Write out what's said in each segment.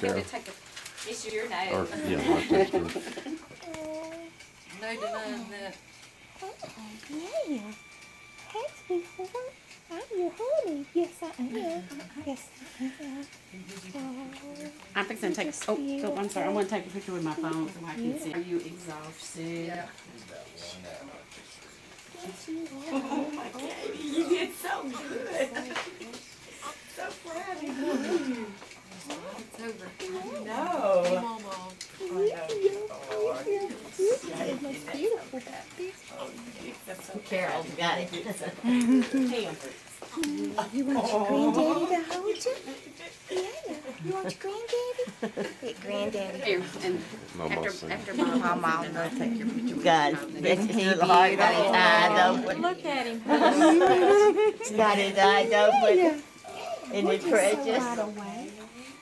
get there. to take a, it's your Or, name. yeah, my sister. No denying that. Yeah. Hey, sweetheart. I'm your honey. Yes, I am. Yes, I am. I'm fixing to take a, oh, I'm sorry, I want to take a picture with my phone so I can see. Are you exhausted? Yeah. Yes, you are. Oh my God, you did so good. So proud of you. It's over. No. Mama. It looks beautiful. Carol, you got it. You want your granddaddy to hold you? Yeah. You want your granddaddy? Hey, granddaddy. Here, and Mama after, sing. after mom, Mom, go take your picture. God, makes me feel hard, got his eyes open. Look at him. Got his eyes open. Isn't it So precious? right away.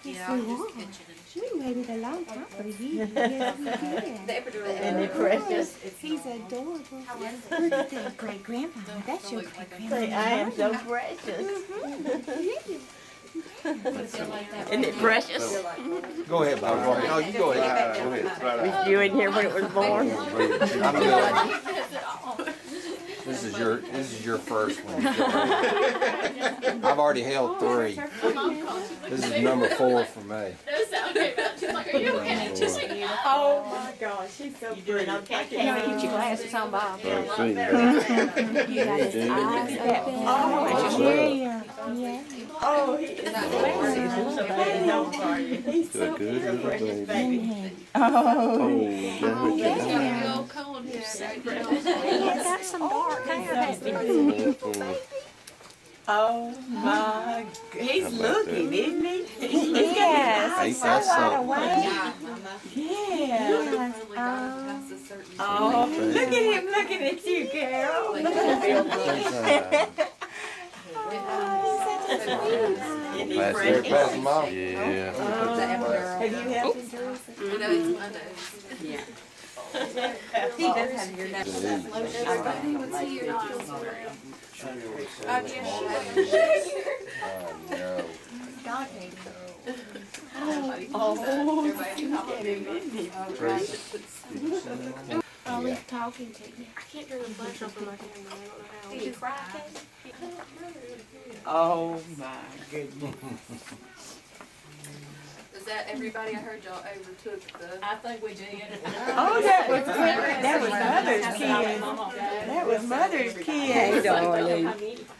Yeah, I'm just pitching We waited a long time for you. Yes, we did. the epidural. Isn't it precious? He's adorable. Look at that great grandpa. That's your great grandpa. Say, I am so precious. Isn't it precious? Go ahead, Bob. No, you go ahead. Go ahead. Was you in here when it was born? I'm good. This is your first one. I've already held 3. This is number 4 for me. oh my gosh, she's so You doing okay, Get your glasses on, Bob. You got his eyes open. Oh, Yeah. Yeah. Oh, he is so He's so Good, good, precious, baby. baby. Oh, Yeah. Old Colin here. he's got some dark hair. Oh my, he's looking, isn't he? Yes. Ain't that something? Yeah. Oh, look at him looking at you, Carol. Look at him. Isn't he Pass there, precious? pass them off. Yeah. Have you helped him, Teresa? You know, it's my nose. Yeah. He does have your nose. Everybody would see your nostrils. Oh, he's talking to you. I can't turn the flash off on my camera. I don't know how. Did you cry? Oh my goodness. Is that everybody? I heard y'all overtook the. I think we did. Oh, that was Mother's kid. That was Mother's kid. Hey, darling.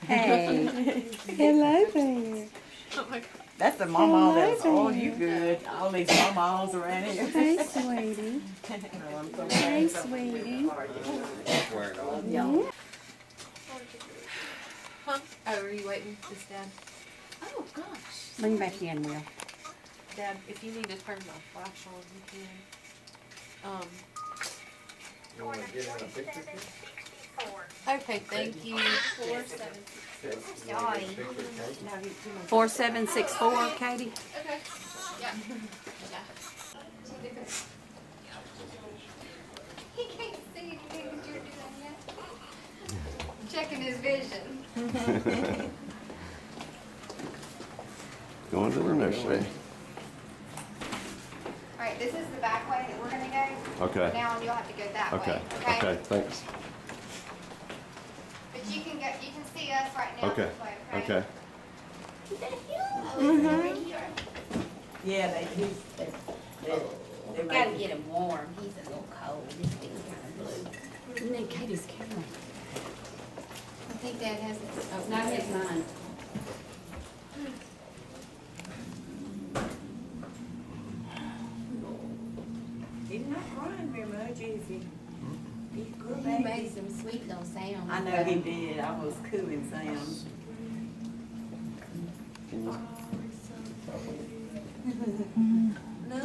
Hey. Hello there. Oh my God. That's the mama that's, oh, you good. All these mamas around here. Hey, sweetie. Hey, sweetie. Huh? Oh, are you waiting? This Dad. Oh, gosh. Lean back in, Will. Dad, if you need to turn the flash on, you can. You want to get in a picture? Okay, thank you. 4764, Katie. Okay. Yeah. He can't see anything that you're doing yet. Checking his vision. Going to the nursery. Alright, this is the back way that we're gonna go. Okay. Now you'll have to go that Okay. way, Okay. Thanks. But you can see us right now Okay. this way, Okay. Yeah, they do. Gotta get him warm. He's a little cold. This thing's kind of blue. And then Katie's camera. I think Dad has it. Oh, no, it's mine. He's not crying very much, is he? He's good, He baby. made some sweet little sounds. I know he did. I was cooing sounds.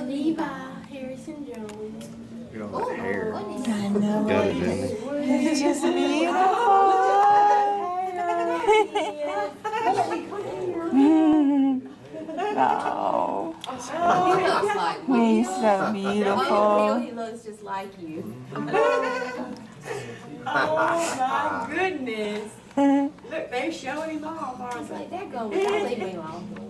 Levi, Harrison Jones. You don't have hair. I know. Got it, didn't it? He's just beautiful. Oh, he's so beautiful. He looks just like you. Oh my goodness. Look, they're showing him off, aren't It's they? like, they're going, don't leave me alone.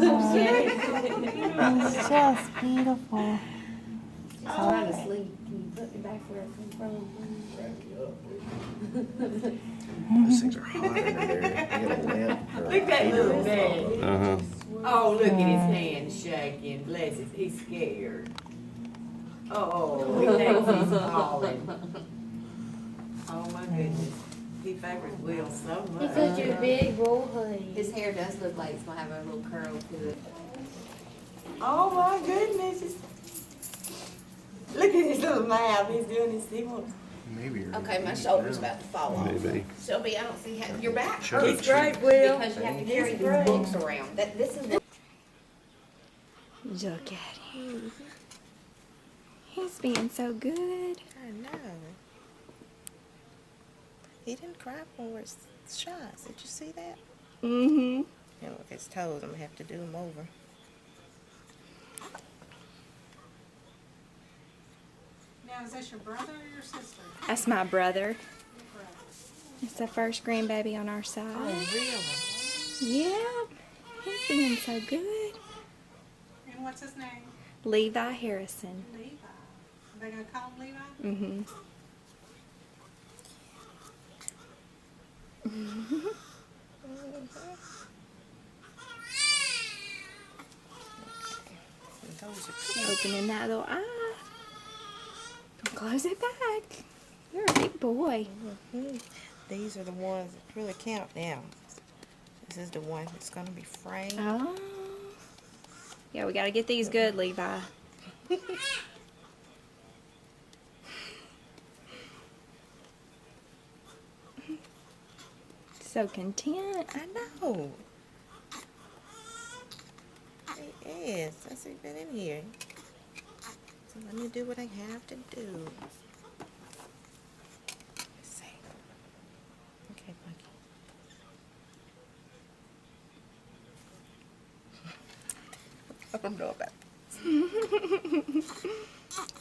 It's just beautiful. Trying to sleep. Can you put me back where I come from? Those things are hot under there. You got a lamp. or a Look at that heater little on? man. Uh-huh. Oh, look at his hands shaking. Bless his, he's scared. Oh, he thinks he's falling. Oh my goodness. He favors Will so He's much. such a big boy. His hair does look like it's gonna have a little curl to it. Oh my goodness. Look at his little mouth. He's doing his thing. Maybe you're. Okay, my shoulder's about to fall off. Maybe. Shelby, I don't see how, your back Shut hurts He's great, Will. because you have to carry these books around. This is. Look at him. He's being so good. I know. He didn't cry for his shots. Did you see that? Mm-hmm. And look, his toes. I'm gonna have to do them over. Now, is this your brother or your sister? That's my brother. It's the first grandbaby on our side. Oh, really? Yeah. He's being so good. And what's his name? Levi Harrison. Levi. Are they gonna call him Levi? Mm-hmm. And those are cute. Opening that little eye. Close it back. You're a big boy. Mhm. These are the ones that really count now. This is the one that's gonna be framed. Oh. Yeah, we gotta get these good, Levi. So content. I know. He is. That's he's been in here. So let me do what I have to do. Let's see. Okay, Monkey. I don't know about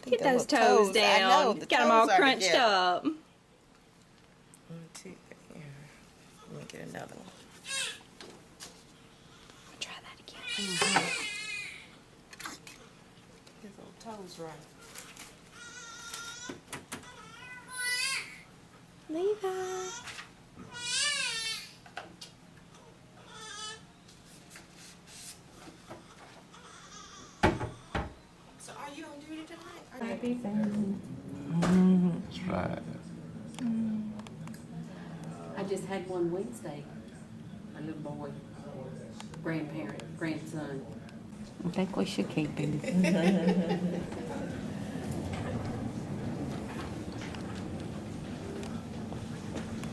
Get those toes down. I know. The Got them all toes are crunched together. up. 1, 2, 3. Here. Let me get another one. Try that again. His little toes right. Levi. So are you on duty tonight? That's right. I just had one Wednesday. A little boy, grandson. I think we should keep him.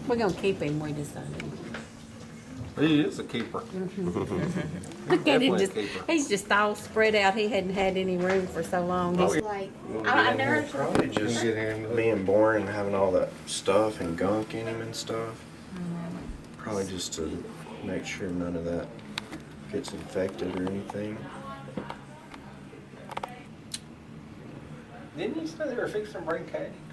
We're gonna keep him, we decided. He is a keeper. Look at him, Definitely a just, keeper. he's just all spread out. He hadn't had any room for so long. Oh, He's yeah. Like, I I've never. Probably just Get him. being born and having all that stuff and gunk in him and stuff. Probably just to make sure none of that gets infected or anything. Didn't you say they were fixing to bring Katie?